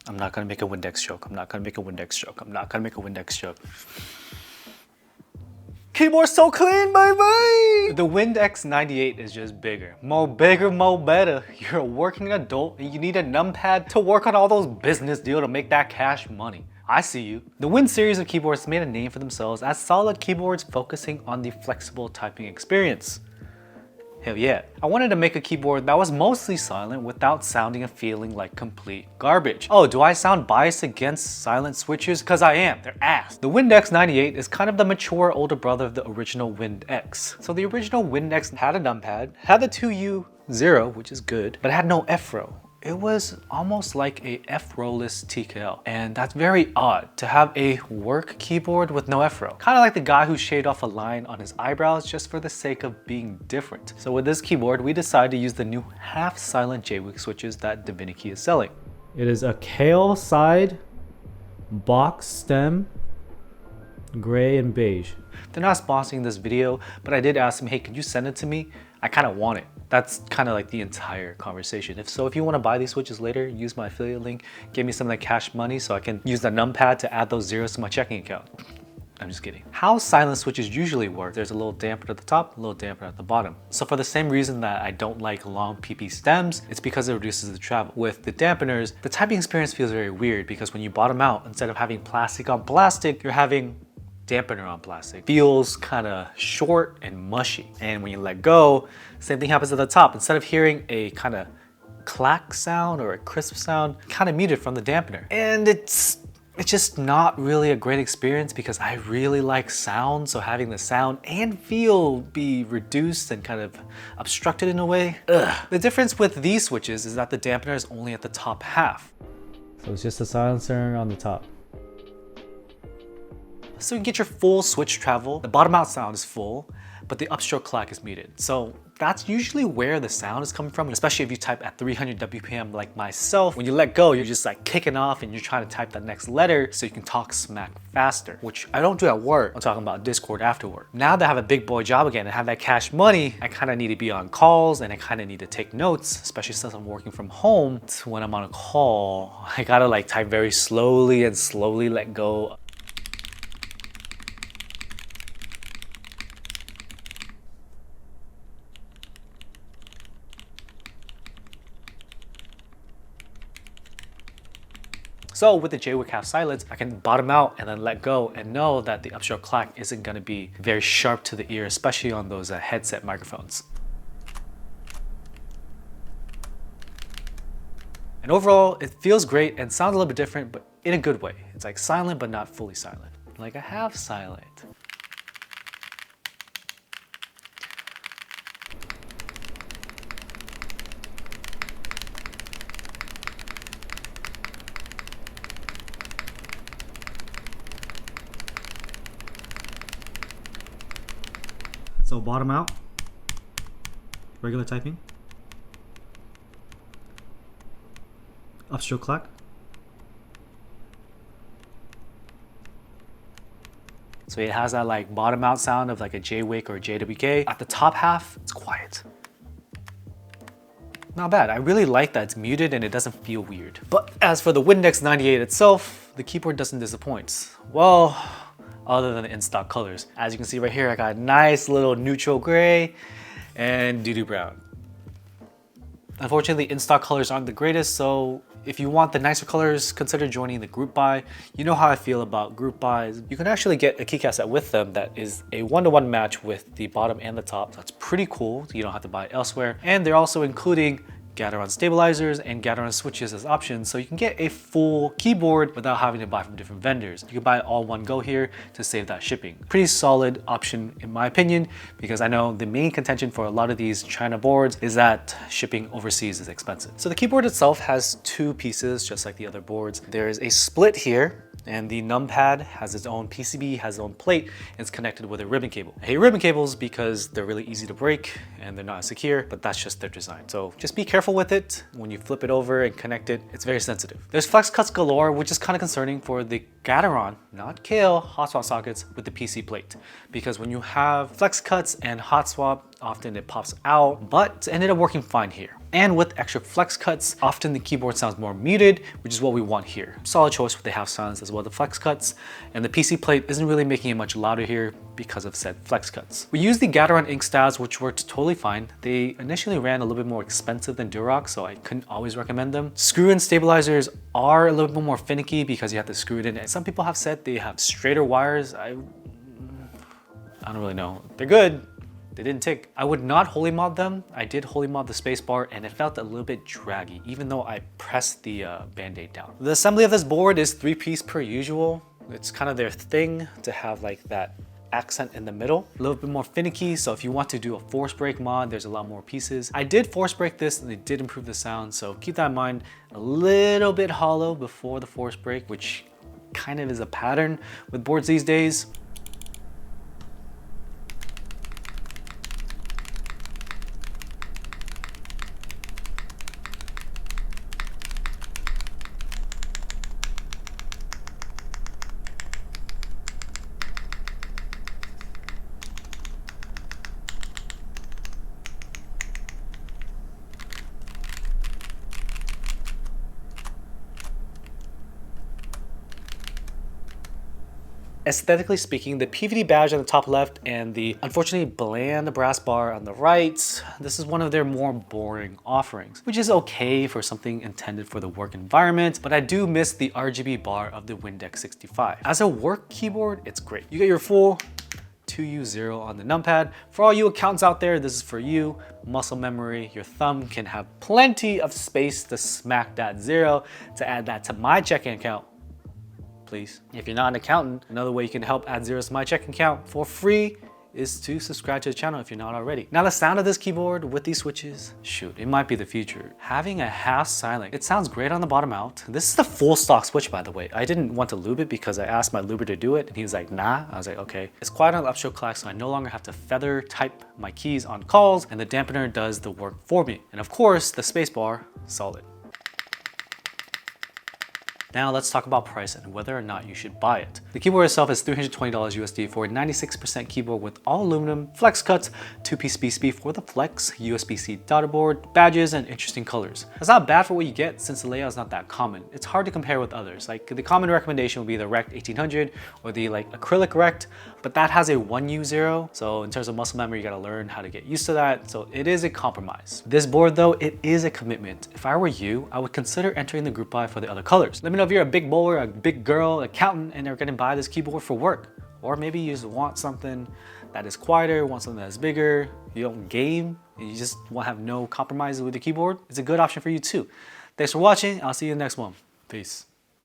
I'm not gonna make a Windex joke. I'm not gonna make a Windex joke. I'm not gonna make a Windex joke. Keyboard's so clean, baby! The Windex 98 is just bigger. Mo bigger, mo better. You're a working adult and you need a numpad to work on all those business deals to make that cash money. I see you. The Win series of keyboards made a name for themselves as solid keyboards focusing on the flexible typing experience. Hell yeah. I wanted to make a keyboard that was mostly silent without sounding and feeling like complete garbage. Oh, do I sound biased against silent switches? Cause I am, they're ass. The Windex 98 is kind of the mature older brother of the original Windex. So the original Windex had a numpad, had the 2U0, which is good, but it had no F-row. It was almost like a F-rowless TKL, and that's very odd to have a work keyboard with no F-row. Kind of like the guy who shaved off a line on his eyebrows just for the sake of being different. So with this keyboard, we decided to use the new half-silent JWick switches that Divinity is selling. It is a kale side, box stem, gray and beige. They're not sponsoring this video, but I did ask them, hey, could you send it to me? I kind of want it. That's kind of like the entire conversation. If you want to buy these switches later, use my affiliate link, give me some of that cash money so I can use the numpad to add those zeros to my checking account. I'm just kidding. How silent switches usually work, there's a little dampener at the top, a little dampener at the bottom. So for the same reason that I don't like long PP stems, it's because it reduces the travel. With the dampeners, the typing experience feels very weird because when you bottom out, instead of having plastic on plastic, you're having dampener on plastic. Feels kind of short and mushy. And when you let go, same thing happens at the top. Instead of hearing a kind of clack sound or a crisp sound, kind of muted from the dampener. And it's just not really a great experience because I really like sound. So having the sound and feel be reduced and kind of obstructed in a way. Ugh. The difference with these switches is that the dampener is only at the top half. So it's just a silencer on the top. So you can get your full switch travel. The bottom out sound is full, but the upstroke clack is muted. So that's usually where the sound is coming from, especially if you type at 300 WPM like myself. When you let go, you're just like kicking off and you're trying to type that next letter so you can talk smack faster, which I don't do at work. I'm talking about Discord after work. Now that I have a big boy job again and have that cash money, I kind of need to be on calls and I kind of need to take notes, especially since I'm working from home. So when I'm on a call, I gotta like type very slowly and slowly let go. So with the JWick half silence, I can bottom out and then let go and know that the upstroke clack isn't gonna be very sharp to the ear, especially on those headset microphones. And overall, it feels great and sounds a little bit different, but in a good way. It's like silent, but not fully silent. Like a half silent. So bottom out, regular typing, upstroke clack, so it has that like bottom out sound of like a JWick or a JWK. At the top half, it's quiet. Not bad. I really like that it's muted and it doesn't feel weird. But as for the Windex 98 itself, the keyboard doesn't disappoint. Well, other than the in-stock colors. As you can see right here, I got a nice little neutral gray and doo-doo brown. Unfortunately, in-stock colors aren't the greatest, so if you want the nicer colors, consider joining the group buy. You know how I feel about group buys. You can actually get a keycap set with them that is a one-to-one match with the bottom and the top. That's pretty cool. You don't have to buy it elsewhere. And they're also including Gateron stabilizers and Gateron switches as options, so you can get a full keyboard without having to buy from different vendors. You can buy it all one go here to save that shipping. Pretty solid option in my opinion, because I know the main contention for a lot of these China boards is that shipping overseas is expensive. So the keyboard itself has two pieces, just like the other boards. There's a split here, and the numpad has its own PCB, has its own plate, and it's connected with a ribbon cable. I hate ribbon cables because they're really easy to break and they're not as secure, but that's just their design. So just be careful with it. When you flip it over and connect it, it's very sensitive. There's flex cuts galore, which is kind of concerning for the Gateron, not Kale, hot swap sockets with the PC plate. Because when you have flex cuts and hot swap often it pops out, but it ended up working fine here. And with extra flex cuts, often the keyboard sounds more muted, which is what we want here. Solid choice with the half silence as well, the flex cuts. And the PC plate isn't really making it much louder here because of said flex cuts. We used the Gateron ink stabs, which worked totally fine. They initially ran a little bit more expensive than Durock, so I couldn't always recommend them. Screw-in stabilizers are a little bit more finicky because you have to screw it in. And some people have said they have straighter wires. I don't really know. They're good. They didn't tick. I would not holy mod them. I did holy mod the spacebar and it felt a little bit draggy, even though I pressed the Band-Aid down. The assembly of this board is 3-piece per usual. It's kind of their thing to have like that accent in the middle. A little bit more finicky, so if you want to do a force break mod, there's a lot more pieces. I did force break this and it did improve the sound, so keep that in mind. A little bit hollow before the force break, which kind of is a pattern with boards these days. Aesthetically speaking, the PVD badge on the top left and the unfortunately bland brass bar on the right, this is one of their more boring offerings, which is okay for something intended for the work environment, but I do miss the RGB bar of the Windex 65. As a work keyboard, it's great. You get your full 2U0 on the numpad. For all you accountants out there, this is for you. Muscle memory, your thumb can have plenty of space to smack that 0 to add that to my checking account. Please. If you're not an accountant, another way you can help add zeros to my checking account for free is to subscribe to the channel if you're not already. Now the sound of this keyboard with these switches, shoot, it might be the future. Having a half silent, it sounds great on the bottom out. This is the full stock switch, by the way. I didn't want to lube it because I asked my luber to do it and he was like, nah. I was like, okay. It's quiet on the upstroke clack, so I no longer have to feather type my keys on calls, and the dampener does the work for me. And of course, the spacebar, solid. Now let's talk about price and whether or not you should buy it. The keyboard itself is $320 USD for a 96% keyboard with all aluminum, flex cuts, 2-piece BSP for the flex, USB-C daughterboard, badges, and interesting colors. That's not bad for what you get since the layout is not that common. It's hard to compare with others. Like the common recommendation would be the Rect 1800 or the acrylic Rect, but that has a 1U0. So in terms of muscle memory, you gotta learn how to get used to that. So it is a compromise. This board though, it is a commitment. If I were you, I would consider entering the group buy for the other colors. Let me know if you're a big bowler, a big girl, accountant, and are gonna buy this keyboard for work. Or maybe you just want something that is quieter, want something that's bigger, you don't game, and you just want to have no compromises with the keyboard. It's a good option for you too. Thanks for watching, I'll see you in the next one. Peace.